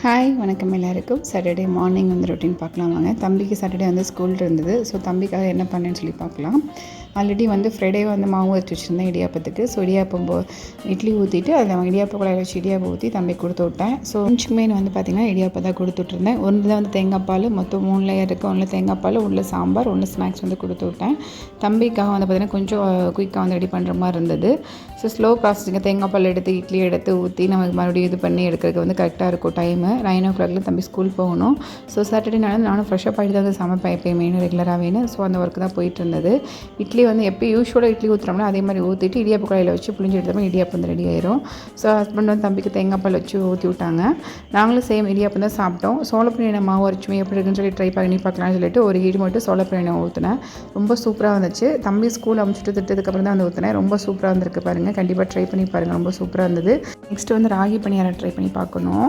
Hi வணக்கம் எல்லாருக்கும். Saturday morning வந்து ரொட்டீன் பார்க்கலாம் வாங்க. தம்பிக்கு சாட்டர்டே வந்து ஸ்கூல் இருந்தது. ஸோ தம்பிக்காக என்ன பண்ணேன்னு சொல்லி பார்க்கலாம். ஆல்ரெடி வந்து ஃப்ரைடே வந்து மாவு வச்சு வச்சுருந்தேன் இடியாப்பத்துக்கு. ஸோ இடியாப்பம் இட்லி ஊற்றிட்டு அதை இடியாப்ப குழாயில் வச்சு இடியாப்பம் ஊற்றி தம்பி கொடுத்து விட்டேன். ஸோ லஞ்சுக்குமே வந்து பார்த்திங்கன்னா இடியாப்பம் தான் கொடுத்துட்ருந்தேன். ஒன்றில் வந்து தேங்காய் பால், மொத்தம் 3 லேயர் இருக்குது. ஒன்றில் தேங்காய் பால், ஒன்றில் சாம்பார், ஒன்று ஸ்நாக்ஸ் வந்து கொடுத்து விட்டேன். தம்பிக்காக வந்து பார்த்திங்கன்னா கொஞ்சம் குயிக்காக வந்து ரெடி பண்ணுற மாதிரி இருந்தது. ஸோ ஸ்லோ ப்ராசஸிங்க. தேங்காய் பால் எடுத்து இட்லி எடுத்து ஊற்றி நமக்கு மறுபடியும் இது பண்ணி எடுக்கிறதுக்கு வந்து கரெக்டாக இருக்கும் டைமு. 9 o'clock தம்பி ஸ்கூல் போகணும். ஸோ சாட்டர்டே நானும் ஃப்ரெஷ்ஷப் ஆகிட்டு தான் வந்து சமைப்பேன் எப்போயுமே ரெகுலராக வேணும். ஸோ அந்த ஒர்க்கு தான் போயிட்டு இருந்தது. இட்லி வந்து எப்போ யூஸ்வலாக இட்லி ஊற்றுறோம்னா அதே மாதிரி ஊற்றிட்டு இடியாப்ப குழாயில் வச்சு புளிஞ்சு எடுத்தோம்னா இடியாப்பம் வந்து ரெடி ஆயிரும். ஸோ ஹஸ்பண்ட் வந்து தம்பிக்கு தேங்காய் பால் வச்சு ஊற்றி விட்டாங்க. நாங்களும் சேம் இடியாப்பம் தான் சாப்பிட்டோம். சோளப்பொரி மாவு அரைச்சுமே எப்படி இருக்குன்னு சொல்லி ட்ரை பண்ணி பார்க்கலாம்னு சொல்லிட்டு ஒரு ஈடு மட்டும் சோளப்பொரி ஊற்றினேன். ரொம்ப சூப்பராக வந்துச்சு. தம்பி ஸ்கூல் அமுச்சுட்டு திட்டதுக்கப்புறம் தான் வந்து ஊற்றினேன். ரொம்ப சூப்பராக வந்திருக்கு பாருங்கள். கண்டிப்பாக ட்ரை பண்ணி பாருங்கள். ரொம்ப சூப்பராக இருந்தது. நெக்ஸ்ட்டு வந்து ராகி பணியாரம் ட்ரை பண்ணி பார்க்கணும்.